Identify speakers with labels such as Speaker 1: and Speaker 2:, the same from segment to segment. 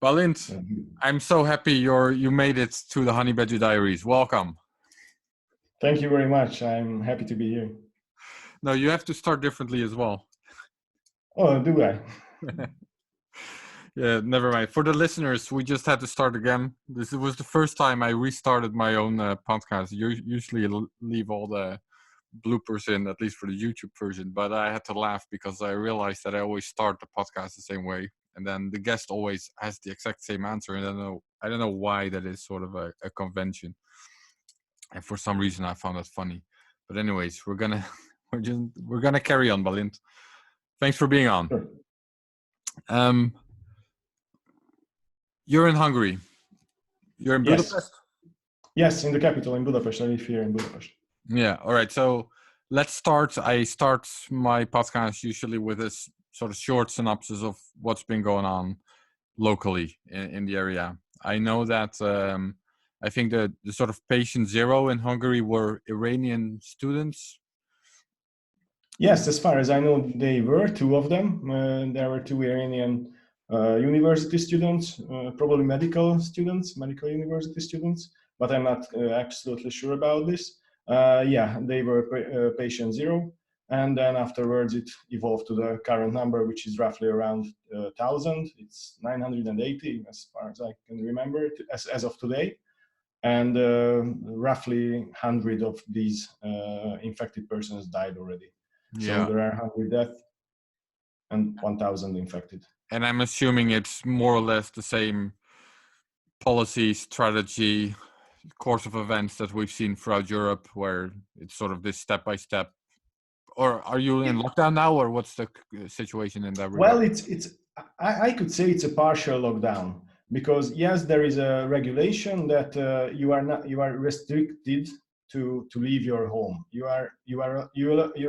Speaker 1: Bálint, I'm so happy you made it to the Honey Badger Diaries. Welcome.
Speaker 2: Thank you very much. I'm happy to be here.
Speaker 1: No, you have to start differently as well.
Speaker 2: Oh, do I?
Speaker 1: Yeah, never mind. For the listeners, we just had to start again. This was the first time I restarted my own podcast. You usually leave all the bloopers in, at least for the YouTube version, but I had to laugh because I realized that I always start the podcast the same way, and then the guest always has the exact same answer, and I don't know why that is sort of a convention, and for some reason I found that funny. But anyways, we're gonna carry on, Bálint. Thanks for being on.
Speaker 2: Sure.
Speaker 1: You're in Hungary. You're in Budapest?
Speaker 2: Yes, in the capital, in Budapest. I live here in Budapest.
Speaker 1: Yeah, all right. So let's start. I start my podcast usually with a sort of short synopsis of what's been going on locally in the area. I know that I think the sort of patient zero in Hungary were Iranian students.
Speaker 2: Yes, as far as I know, they were two of them. There were two Iranian university students, probably medical university students, but I'm not absolutely sure about this. Yeah, they were patient zero. And then afterwards, it evolved to the current number, which is roughly around 1,000. It's 980, as far as I can remember, as of today. And roughly 100 of these infected persons died already.
Speaker 1: Yeah.
Speaker 2: So there are 100 deaths and 1,000 infected.
Speaker 1: And I'm assuming it's more or less the same policy, strategy, course of events that we've seen throughout Europe, where it's sort of this step-by-step. Or are you in lockdown now, or what's the situation in that regard?
Speaker 2: Well, I could say it's a partial lockdown, because yes, there is a regulation that you are restricted to leave your home. You're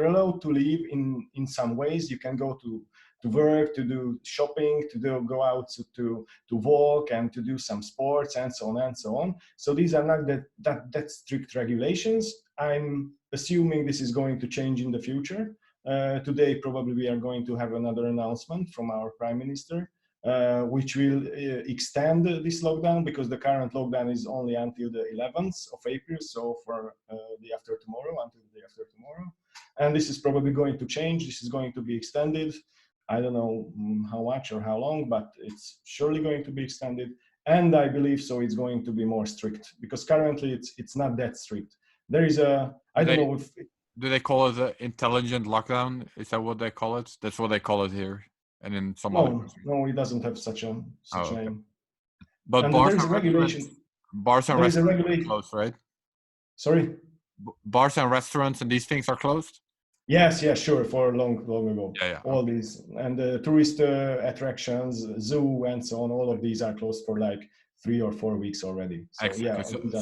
Speaker 2: allowed to leave in some ways. You can go to work, to do shopping, go out to walk and to do some sports and so on and so on. So these are not that strict regulations. I'm assuming this is going to change in the future. Today, probably we are going to have another announcement from our Prime Minister, which will extend this lockdown, because the current lockdown is only until the 11th of April, so for until the day after tomorrow. And this is probably going to change. This is going to be extended. I don't know how much or how long, but it's surely going to be extended. And I believe so it's going to be more strict, because currently it's not that strict. There is I don't know if...
Speaker 1: Do they call it an intelligent lockdown? Is that what they call it? That's what they call it here, and in some other countries.
Speaker 2: No, it doesn't have such name.
Speaker 1: Okay. But
Speaker 2: and
Speaker 1: bars
Speaker 2: there is a regulation.
Speaker 1: Bars and restaurants are closed, right?
Speaker 2: Sorry?
Speaker 1: Bars and restaurants and these things are closed?
Speaker 2: Yes, sure, for long ago.
Speaker 1: Yeah.
Speaker 2: All these, and tourist attractions, zoo and so on, all of these are closed for like 3 or 4 weeks already. So,
Speaker 1: exactly.
Speaker 2: Yeah,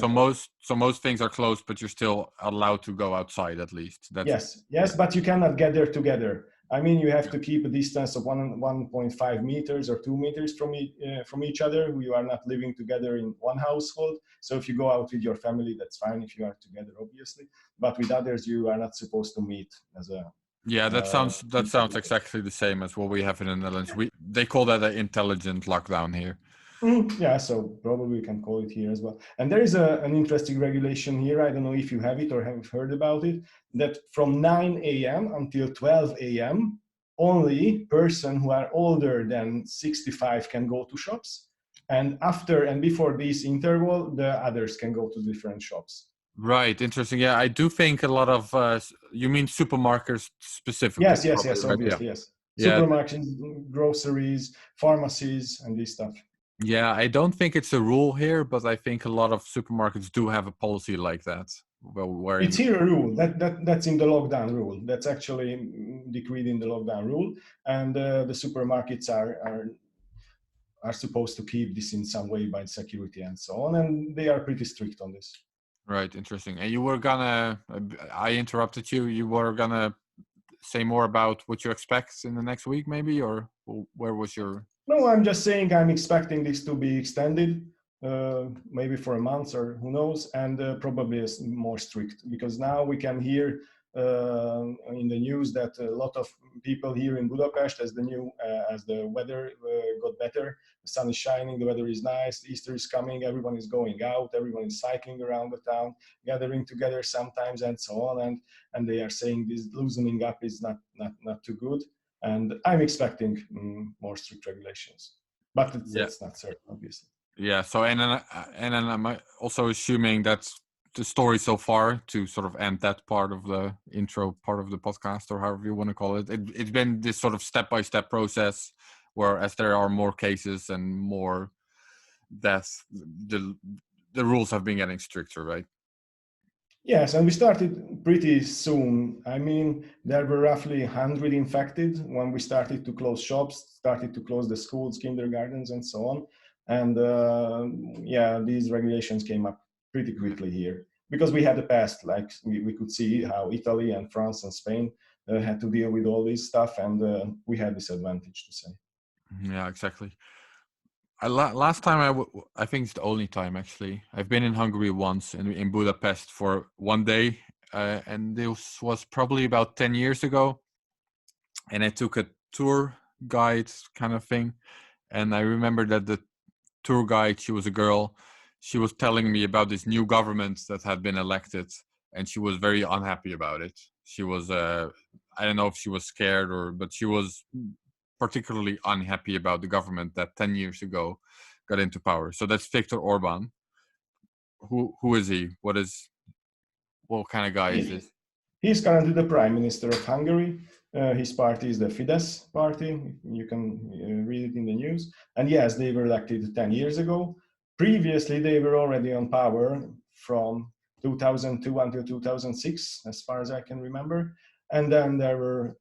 Speaker 1: so most things are closed, but you're still allowed to go outside at least.
Speaker 2: Yes, but you cannot gather together. I mean, you have to keep a distance of 1.5 meters or 2 meters from each other. You are not living together in one household. So if you go out with your family, that's fine if you are together, obviously. But with others, you are not supposed to meet as a...
Speaker 1: Yeah, that sounds exactly the same as what we have in the Netherlands. They call that an intelligent lockdown here.
Speaker 2: Yeah, so probably we can call it here as well. And there is an interesting regulation here. I don't know if you have it or have heard about it, that from 9 a.m. until 12 a.m., only persons who are older than 65 can go to shops. And after and before this interval, the others can go to different shops.
Speaker 1: Right, interesting. Yeah, I do think a lot of, you mean supermarkets specifically?
Speaker 2: Yes, obviously, yes. Supermarkets, groceries, pharmacies, and this stuff.
Speaker 1: Yeah, I don't think it's a rule here, but I think a lot of supermarkets do have a policy like that. Where
Speaker 2: it's here a rule that's in the lockdown rule. That's actually decreed in the lockdown rule, and the supermarkets are supposed to keep this in some way by security and so on, and they are pretty strict on this.
Speaker 1: Right, interesting. And you were gonna, I interrupted you. You were gonna say more about what you expect in the next week, maybe, or where was your?
Speaker 2: No, I'm just saying I'm expecting this to be extended, maybe for a month or who knows, and probably more strict, because now we can hear in the news that a lot of people here in Budapest, as the weather got better, the sun is shining, the weather is nice, Easter is coming, everyone is going out, everyone is cycling around the town, gathering together sometimes, and so on. And they are saying this loosening up is not too good. And I'm expecting more strict regulations, but it's not certain, obviously.
Speaker 1: Yeah. So and then I'm also assuming that's the story so far, to sort of end that part of the intro part of the podcast, or however you want to call it. It's been this sort of step-by-step process where, as there are more cases and more deaths, the rules have been getting stricter, right?
Speaker 2: Yes, and we started pretty soon. I mean, there were roughly 100 infected when we started to close shops, started to close the schools, kindergartens, and so on. And these regulations came up pretty quickly here because we had a past. Like we could see how Italy and France and Spain had to deal with all this stuff, and we had this advantage, to say.
Speaker 1: Yeah, exactly. Last time I think it's the only time actually. I've been in Hungary once, in Budapest for one day, and this was probably about 10 years ago. And I took a tour guide kind of thing, and I remember that the tour guide, she was a girl. She was telling me about this new government that had been elected, and she was very unhappy about it. She was, I don't know if she was scared but she was particularly unhappy about the government that 10 years ago got into power. So that's Viktor Orban. Who is he? What kind of guy is this?
Speaker 2: He's currently the Prime Minister of Hungary. His party is the Fidesz party. You can read it in the news. And yes, they were elected 10 years ago. Previously, they were already on power from 2002 until 2006, as far as I can remember. And then there were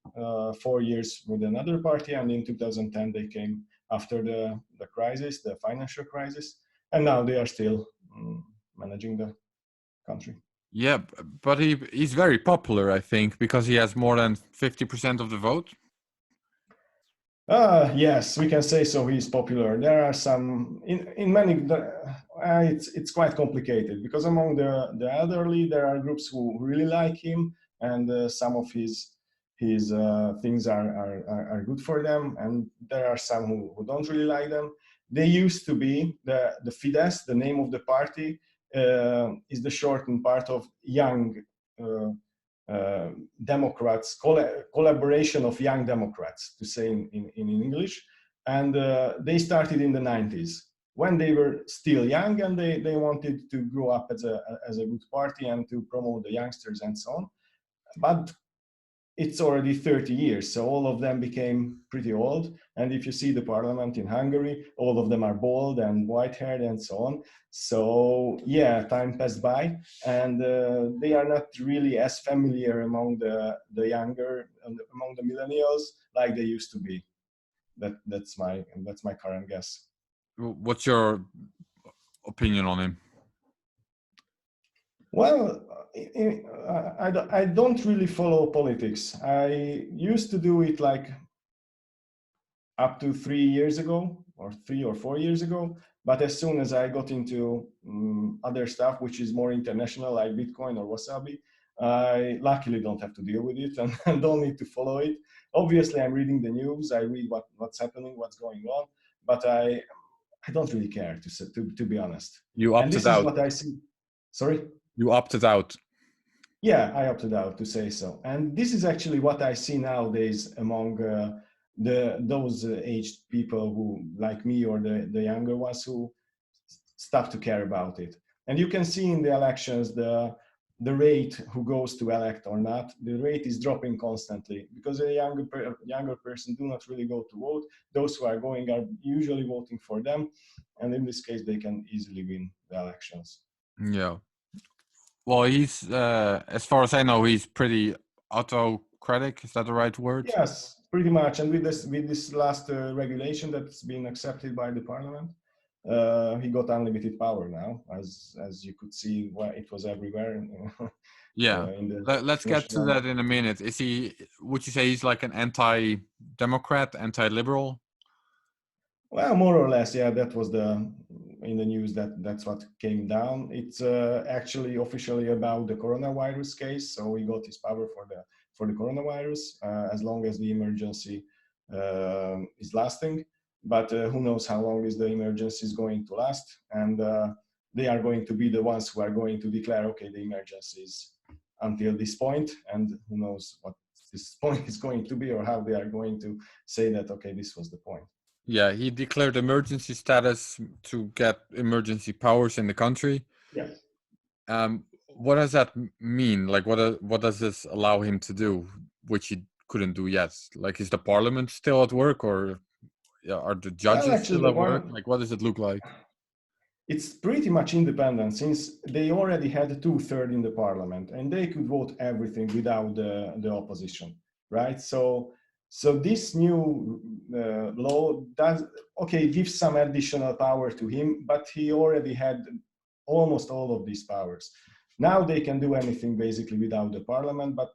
Speaker 2: 4 years with another party. And in 2010, they came after the crisis, the financial crisis. And now they are still managing the country.
Speaker 1: Yeah, but he's very popular, I think, because he has more than 50% of the vote.
Speaker 2: Yes, we can say so. He's popular. There are some in many. It's quite complicated because among the elderly, there are groups who really like him, and some of his things are good for them, and there are some who don't really like them. They used to be the Fidesz. The name of the party is the shortened part of Young Democrats, collaboration of Young Democrats, to say in English. And they started in the 90s when they were still young, and they wanted to grow up as a good party and to promote the youngsters and so on. But it's already 30 years, so all of them became pretty old. And if you see the parliament in Hungary, all of them are bald and white-haired and so on. So yeah, time passed by, and they are not really as familiar among the younger, among the millennials, like they used to be. That's my current guess.
Speaker 1: What's your opinion on him?
Speaker 2: Well, I don't really follow politics. I used to do it like up to 3 years ago, or 3 or 4 years ago. But as soon as I got into other stuff, which is more international, like Bitcoin or Wasabi, I luckily don't have to deal with it and don't need to follow it. Obviously, I'm reading the news. I read what's happening, what's going on, but I don't really care, to be honest.
Speaker 1: You opted out.
Speaker 2: And this is what I see. Sorry?
Speaker 1: You opted out.
Speaker 2: Yeah, I opted out, to say so. And this is actually what I see nowadays among those aged people who, like me, or the younger ones, who stop to care about it. And you can see in the elections the rate who goes to elect or not, the rate is dropping constantly because a younger person do not really go to vote. Those who are going are usually voting for them, and in this case, they can easily win the elections.
Speaker 1: Yeah. Well, he's, as far as I know, he's pretty autocratic. Is that the right word?
Speaker 2: Yes, pretty much. And with this last regulation that's been accepted by the parliament, he got unlimited power now, as you could see. It was everywhere.
Speaker 1: Yeah. Let's get to that in a minute. Would you say he's like an anti-democrat, anti-liberal?
Speaker 2: Well, more or less, yeah. That was in the news that that's what came down. It's actually officially about the coronavirus case. So he got his power for the coronavirus as long as the emergency is lasting. But who knows how long is the emergency is going to last? And they are going to be the ones who are going to declare, okay, the emergency is until this point, and who knows what this point is going to be, or how they are going to say that, okay, this was the point.
Speaker 1: Yeah, he declared emergency status to get emergency powers in the country.
Speaker 2: Yes.
Speaker 1: What does that mean? Like, what does this allow him to do, which he couldn't do yet? Like, is the parliament still at work, or are the judges still at work? Like, what does it look like?
Speaker 2: It's pretty much independent, since they already had 2/3 in the parliament, and they could vote everything without the opposition, right? So this new law gives some additional power to him, but he already had almost all of these powers. Now they can do anything basically without the parliament, but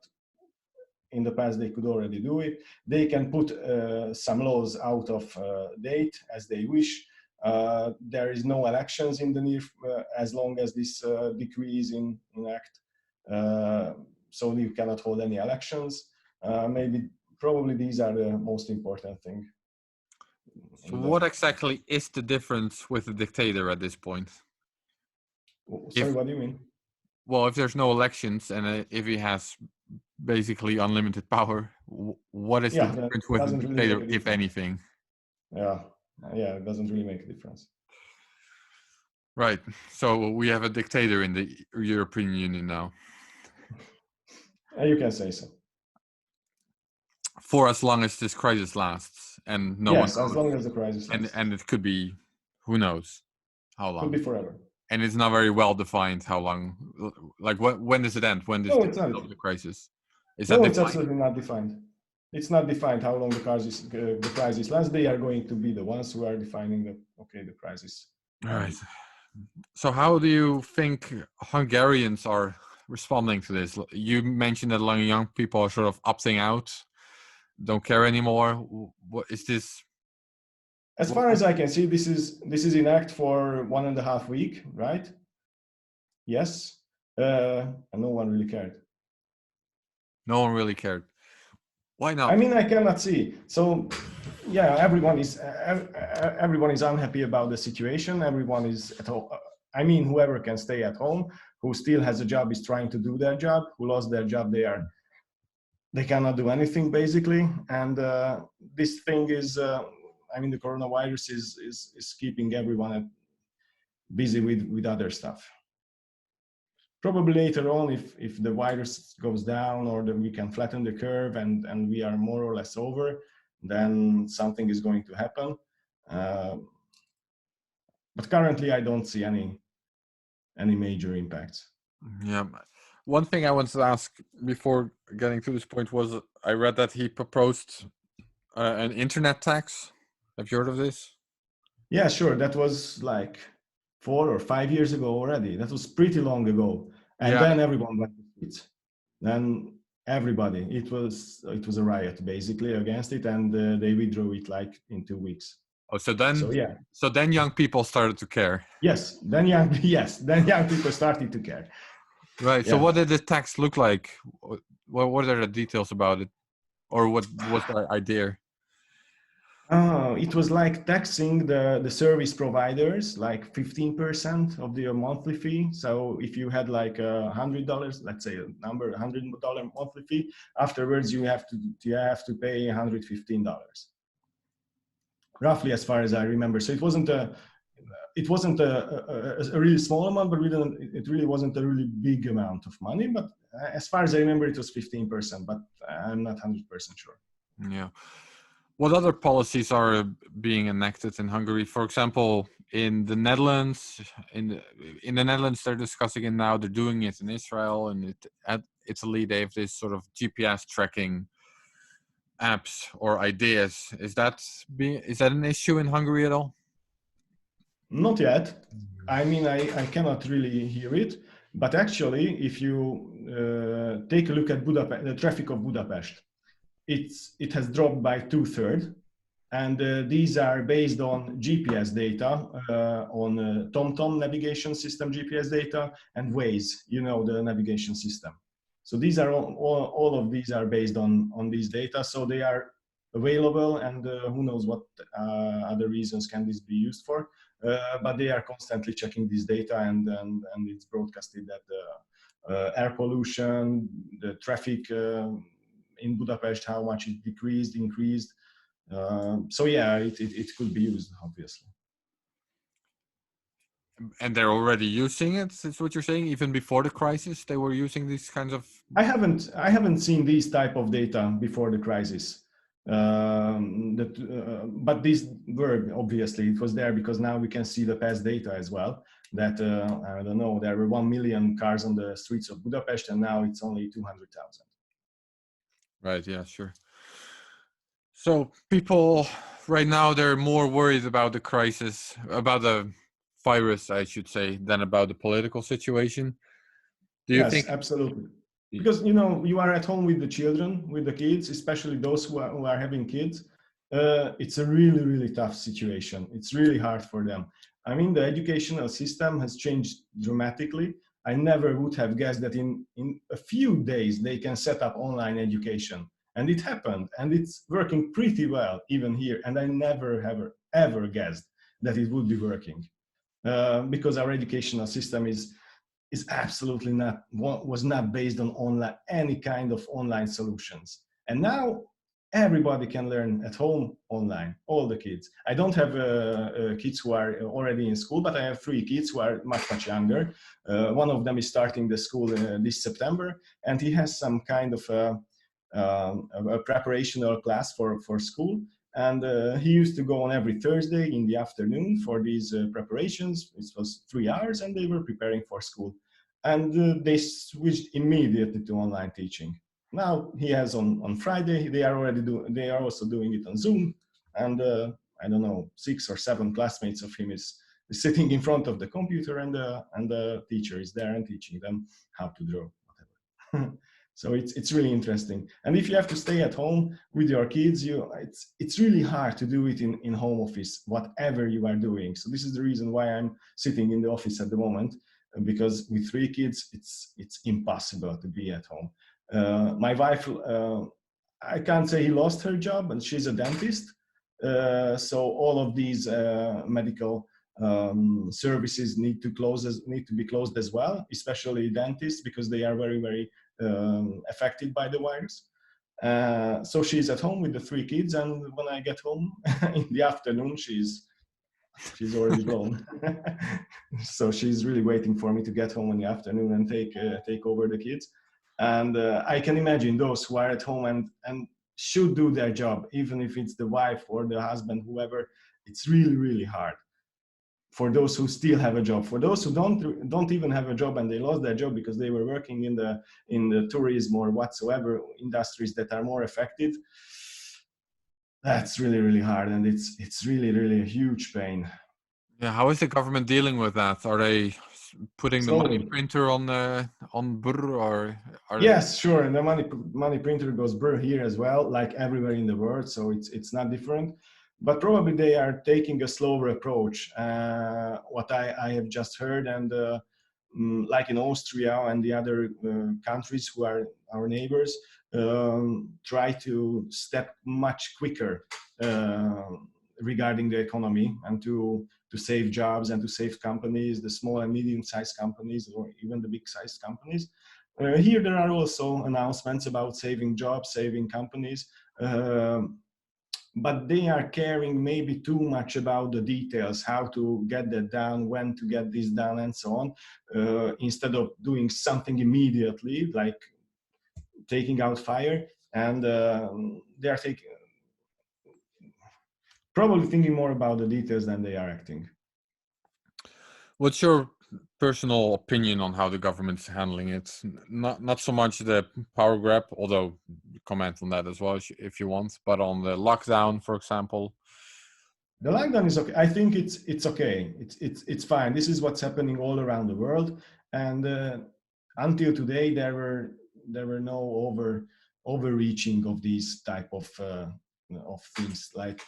Speaker 2: in the past they could already do it. They can put some laws out of date as they wish. There is no elections in the near, as long as this decree is in act. So you cannot hold any elections. Probably these are the most important thing.
Speaker 1: So what exactly is the difference with the dictator at this point?
Speaker 2: Sorry, what do you mean?
Speaker 1: Well, if there's no elections and if he has basically unlimited power, what is the difference with the dictator, really if anything?
Speaker 2: Yeah, it doesn't really make a difference.
Speaker 1: Right. So we have a dictator in the European Union now.
Speaker 2: You can say so.
Speaker 1: For as long as this crisis lasts, and no
Speaker 2: yes,
Speaker 1: one knows.
Speaker 2: As long as the crisis lasts.
Speaker 1: And it could be, who knows how long.
Speaker 2: Could be forever.
Speaker 1: And it's not very well defined how long. Like, when does it end? When does the crisis?
Speaker 2: It's absolutely not defined. It's not defined how long the crisis lasts. They are going to be the ones who are defining the crisis.
Speaker 1: All right. So how do you think Hungarians are responding to this? You mentioned that young people are sort of opting out, don't care anymore. What is this?
Speaker 2: As far as I can see, this is in act for 1.5 weeks, right? Yes, and no one really cared.
Speaker 1: No one really cared. Why not?
Speaker 2: I mean, I cannot see. So, yeah, everyone is unhappy about the situation. Everyone is at home. I mean, whoever can stay at home, who still has a job, is trying to do their job. Who lost their job, they cannot do anything basically. And this thing is, the coronavirus is keeping everyone busy with other stuff. Probably later on, if the virus goes down, or we can flatten the curve and we are more or less over, then something is going to happen. But currently, I don't see any major impacts.
Speaker 1: Yeah. One thing I wanted to ask before getting to this point was, I read that he proposed an internet tax. Have you heard of this?
Speaker 2: Yeah, sure. That was like 4 or 5 years ago already. That was pretty long ago. And then everyone went to the streets. Then everybody, it was a riot basically against it, and they withdrew it like in 2 weeks.
Speaker 1: Oh, so then young people started to care.
Speaker 2: Yes, then young people started to care.
Speaker 1: Right. So what did the tax look like? What are the details about it, or what was the idea?
Speaker 2: It was like taxing the service providers, like 15% of their monthly fee. So if you had like $100, let's say a number, $100 monthly fee, afterwards you have to pay $115, roughly, as far as I remember. So it wasn't a really small amount, but it really wasn't a really big amount of money. But as far as I remember, it was 15%, but I'm not 100% sure.
Speaker 1: Yeah. What other policies are being enacted in Hungary? For example, in the Netherlands, in the Netherlands, they're discussing it now. They're doing it in Israel, and at Italy, they have this sort of GPS tracking apps or ideas. Is that an issue in Hungary at all?
Speaker 2: Not yet. I mean, I cannot really hear it. But actually, if you take a look at Budapest, the traffic of Budapest, it has dropped by 2/3, And these are based on GPS data, on TomTom navigation system GPS data, and Waze, you know, the navigation system. So these are all of these are based on these data. So they are available, and who knows what other reasons can this be used for. But they are constantly checking this data, and it's broadcasted that the air pollution, the traffic in Budapest, how much it decreased, increased. So yeah, it could be used, obviously.
Speaker 1: And they're already using it, is what you're saying? Even before the crisis, they were using these kinds of...
Speaker 2: I haven't seen these type of data before the crisis. But these were, obviously, it was there because now we can see the past data as well. That I don't know, there were 1 million cars on the streets of Budapest, and now it's only 200,000.
Speaker 1: Right, yeah, sure. So people right now, they're more worried about the crisis, about the virus, I should say, than about the political situation. Do you think?
Speaker 2: Yes, absolutely. Because, you know, you are at home with the children, with the kids, especially those who are having kids. It's a really, really tough situation. It's really hard for them. I mean, the educational system has changed dramatically. I never would have guessed that in a few days they can set up online education. And it happened, and it's working pretty well even here. And I never have ever guessed that it would be working, because our educational system is absolutely not, was not based on online, any kind of online solutions. And now everybody can learn at home online, all the kids. I don't have kids who are already in school, but I have 3 kids who are much, much younger. One of them is starting the school this September, and he has some kind of a preparational class for school. And he used to go on every Thursday in the afternoon for these preparations. It was 3 hours, and they were preparing for school. And they switched immediately to online teaching. Now he has on Friday. They are also doing it on Zoom. And I don't know, 6 or 7 classmates of him is sitting in front of the computer, and the teacher is there and teaching them how to draw, whatever. So it's really interesting. And if you have to stay at home with your kids, it's really hard to do it in home office, whatever you are doing. So this is the reason why I'm sitting in the office at the moment, because with 3 kids, it's impossible to be at home. My wife, I can't say he lost her job, and she's a dentist. So all of these medical services need to be closed as well, especially dentists, because they are very, very affected by the virus. So she's at home with the 3 kids, and when I get home in the afternoon, she's already gone. So she's really waiting for me to get home in the afternoon and take over the kids. And I can imagine those who are at home and should do their job, even if it's the wife or the husband, whoever. It's really, really hard for those who still have a job. For those who don't even have a job, and they lost their job because they were working in the tourism or whatsoever industries that are more affected, that's really, really hard, and it's really, really a huge pain.
Speaker 1: Yeah, how is the government dealing with that? Are they putting the money printer on Brr, or are they?
Speaker 2: Yes, sure. And the money printer goes brr here as well, like everywhere in the world. So it's not different, but probably they are taking a slower approach. What I have just heard, and like in Austria and the other countries who are our neighbors, try to step much quicker regarding the economy, and to save jobs and to save companies, the small and medium-sized companies, or even the big-sized companies. Here there are also announcements about saving jobs, saving companies, but they are caring maybe too much about the details, how to get that done, when to get this done, and so on, instead of doing something immediately, like taking out fire. And they are probably thinking more about the details than they are acting.
Speaker 1: What's your personal opinion on how the government's handling it? Not so much the power grab, although comment on that as well if you want, but on the lockdown, for example.
Speaker 2: The lockdown is okay. I think it's okay. It's fine. This is what's happening all around the world, and until today there were no overreaching of these type of things. Like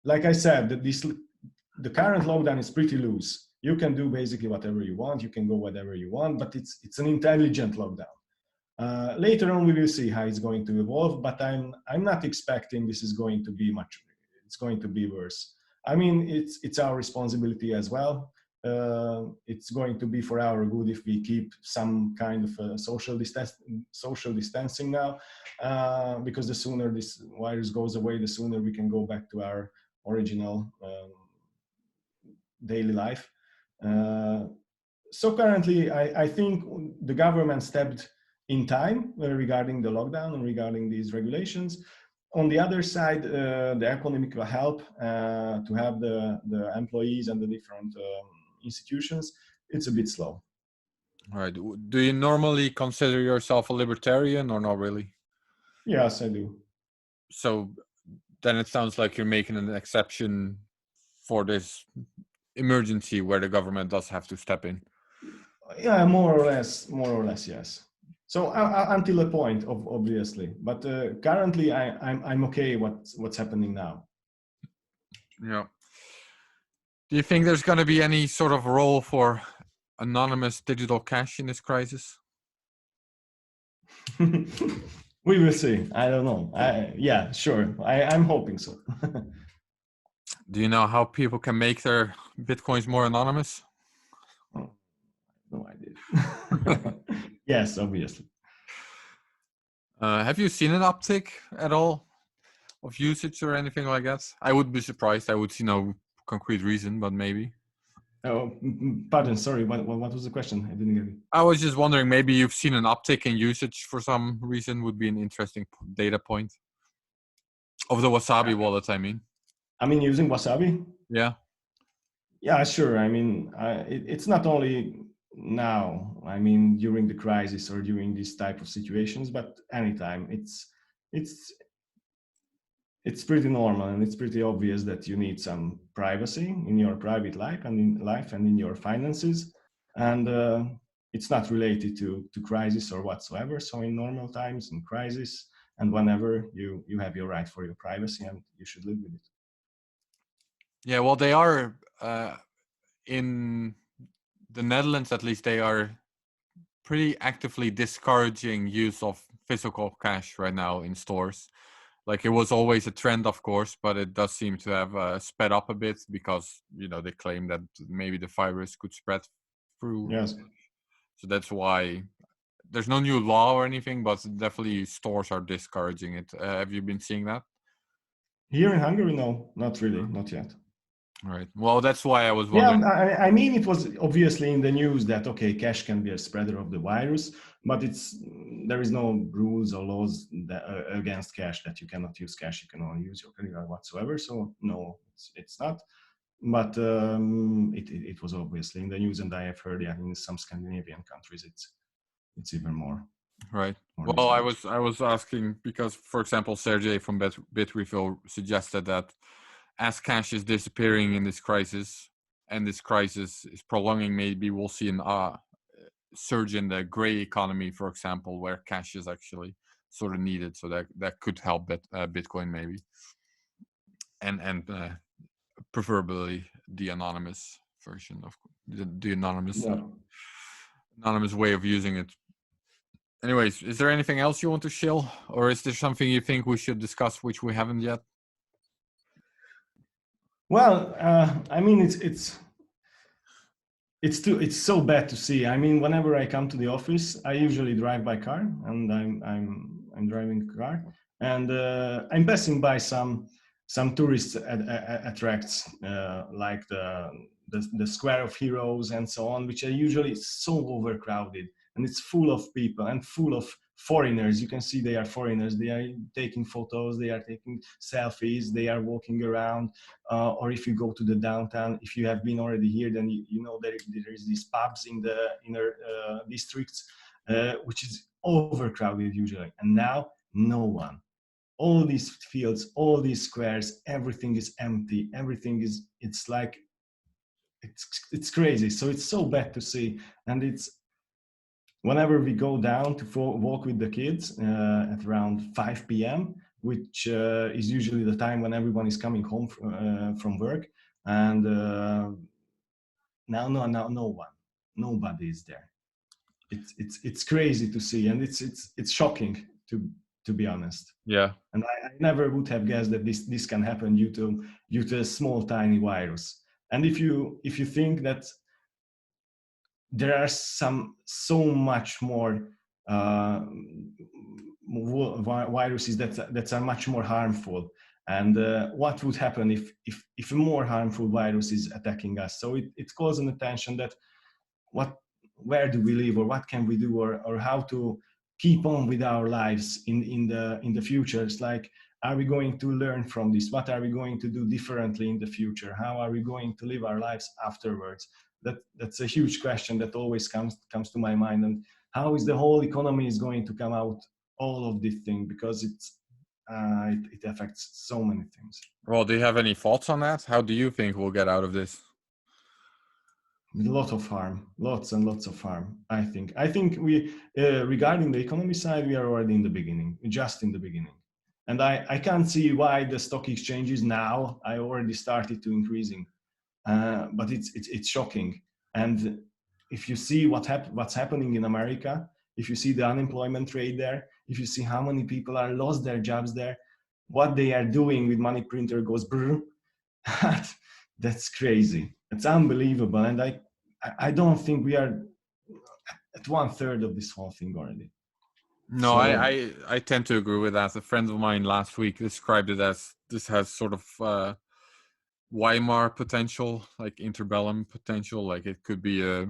Speaker 2: like I said, the current lockdown is pretty loose. You can do basically whatever you want. You can go whatever you want, but it's an intelligent lockdown. Later on, we will see how it's going to evolve, but I'm not expecting this is going to be much. It's going to be worse. I mean, it's our responsibility as well. It's going to be for our good if we keep some kind of social distancing now, because the sooner this virus goes away, the sooner we can go back to our original daily life. So currently, I think the government stepped in time regarding the lockdown and regarding these regulations. On the other side, the economic help to have the employees and the different institutions, it's a bit slow.
Speaker 1: All right. Do you normally consider yourself a libertarian or not really?
Speaker 2: Yes, I do.
Speaker 1: So then it sounds like you're making an exception for this emergency where the government does have to step in.
Speaker 2: Yeah, more or less, yes. So until a point, obviously, but currently I'm okay. What's happening now?
Speaker 1: Yeah. Do you think there's going to be any sort of role for anonymous digital cash in this crisis?
Speaker 2: We will see. I don't know. Yeah, sure. I'm hoping so.
Speaker 1: Do you know how people can make their bitcoins more anonymous?
Speaker 2: Oh, no idea. Yes, obviously.
Speaker 1: Have you seen an uptick at all of usage or anything like that? I would be surprised. I would see no concrete reason, but maybe.
Speaker 2: Oh, pardon. Sorry. What was the question? I didn't get it.
Speaker 1: I was just wondering, maybe you've seen an uptick in usage for some reason. Would be an interesting data point of the Wasabi wallet. I mean,
Speaker 2: using Wasabi.
Speaker 1: Yeah.
Speaker 2: Yeah, sure. It's not only now. During the crisis or during these type of situations, but anytime. It's pretty normal and it's pretty obvious that you need some privacy in your private life and in your finances, and it's not related to crisis or whatsoever. So in normal times, in crisis, and whenever you have your right for your privacy, and you should live with it.
Speaker 1: Yeah, well, they are in the Netherlands, at least, they are pretty actively discouraging use of physical cash right now in stores. Like, it was always a trend, of course, but it does seem to have sped up a bit because, they claim that maybe the virus could spread through.
Speaker 2: Yes.
Speaker 1: So that's why there's no new law or anything, but definitely stores are discouraging it. Have you been seeing that?
Speaker 2: Here in Hungary, no, not really, not yet.
Speaker 1: Right. Well, that's why I was wondering.
Speaker 2: Yeah, it was obviously in the news that, okay, cash can be a spreader of the virus, but there is no rules or laws against cash, that you cannot use cash, you can only use your credit card whatsoever. So no, it's not. But it was obviously in the news, and I have heard, in some Scandinavian countries, it's even more.
Speaker 1: Right. Well, I was asking because, for example, Sergey from Bitrefill suggested that as cash is disappearing in this crisis, and this crisis is prolonging, maybe we'll see a surge in the gray economy, for example, where cash is actually sort of needed. So that could help Bitcoin maybe, and preferably the anonymous version of the anonymous way of using it. Anyways, is there anything else you want to shill, or is there something you think we should discuss which we haven't yet?
Speaker 2: Well, it's so bad to see. Whenever I come to the office, I usually drive by car, and I'm driving a car, and I'm passing by some tourist attracts, like the Square of Heroes and so on, which are usually so overcrowded, and it's full of people and full of foreigners. You can see they are foreigners. They are taking photos, they are taking selfies, they are walking around. Or if you go to the downtown, if you have been already here, then you know there is these pubs in the inner districts, which is overcrowded usually. And now, no one. All these fields, all these squares, everything is empty. It's like, it's crazy. So it's so bad to see. And whenever we go down to walk with the kids at around 5 p.m., which is usually the time when everyone is coming home from work, and now nobody is there. It's crazy to see, and it's shocking to be honest.
Speaker 1: Yeah.
Speaker 2: And I never would have guessed that this can happen due to a small tiny virus. And if you think that there are so much more viruses that are much more harmful, and what would happen if a more harmful virus is attacking us? So it calls an attention that where do we live, or what can we do, or how to keep on with our lives in the future. It's like, are we going to learn from this? What are we going to do differently in the future? How are we going to live our lives afterwards? That's a huge question that always comes to my mind. And how is the whole economy is going to come out all of this thing, because it affects so many things.
Speaker 1: Well, do you have any thoughts on that? How do you think we'll get out of this?
Speaker 2: With a lot of harm, lots and lots of harm. I think we regarding the economy side, we are already in the beginning, just in the beginning. And I can't see why the stock exchanges now I already started to increasing, but it's shocking. And if you see what's happening in America, if you see the unemployment rate there, if you see how many people are lost their jobs there, what they are doing with money printer goes brr, that's crazy. It's unbelievable. And I don't think we are at 1/3 of this whole thing already.
Speaker 1: No, so, I tend to agree with that. A friend of mine last week described it as this has sort of Weimar potential, like interbellum potential. Like it could be a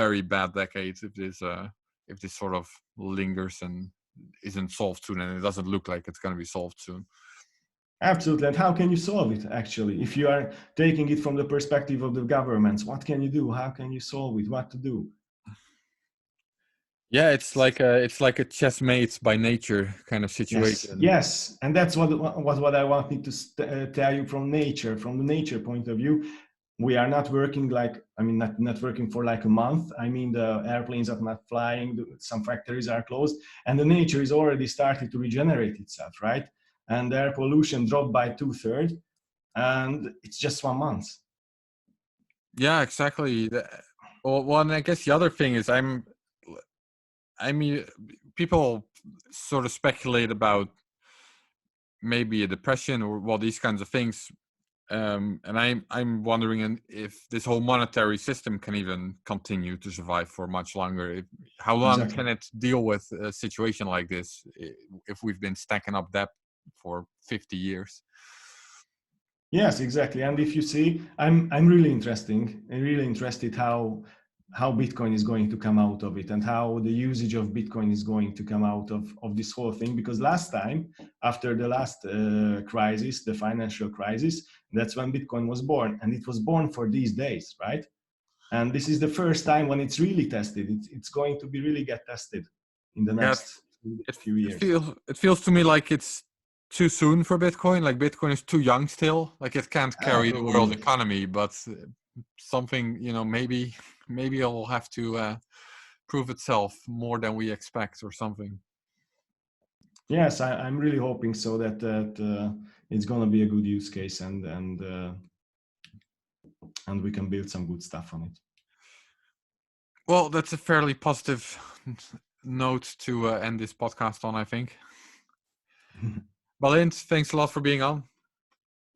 Speaker 1: very bad decade if this sort of lingers and isn't solved soon, and it doesn't look like it's going to be solved soon.
Speaker 2: Absolutely. And how can you solve it, actually? If you are taking it from the perspective of the governments, what can you do? How can you solve it? What to do?
Speaker 1: Yeah, it's like a chess mates by nature kind of situation.
Speaker 2: Yes. And that's what I wanted to tell you from the nature point of view. We are not working not working for like a month. I mean, the airplanes are not flying, some factories are closed, and the nature is already starting to regenerate itself, right? And air pollution dropped by 2/3, and it's just 1 month.
Speaker 1: Yeah, exactly. Well, and I guess the other thing is I mean, people sort of speculate about maybe a depression or these kinds of things, and I'm wondering if this whole monetary system can even continue to survive for much longer. How long can it deal with a situation like this if we've been stacking up debt for 50 years?
Speaker 2: Yes, exactly. And if you see, I'm really interested how Bitcoin is going to come out of it, and how the usage of Bitcoin is going to come out of this whole thing. Because last time, after the last crisis, the financial crisis, that's when Bitcoin was born, and it was born for these days, right? And this is the first time when it's really tested. It's going to be really get tested in the next few years.
Speaker 1: It feels to me like it's too soon for Bitcoin. Like Bitcoin is too young still. Like it can't carry the world economy, but something, maybe it'll have to prove itself more than we expect or something.
Speaker 2: Yes, I'm really hoping so that it's going to be a good use case, and we can build some good stuff on it.
Speaker 1: Well, that's a fairly positive note to end this podcast on, I think. Bálint, thanks a lot for being on.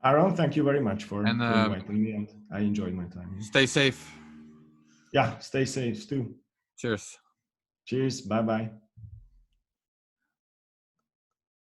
Speaker 2: Aaron, thank you very much for inviting me, and I enjoyed my time.
Speaker 1: Stay safe.
Speaker 2: Yeah, stay safe too.
Speaker 1: Cheers.
Speaker 2: Cheers. Bye-bye.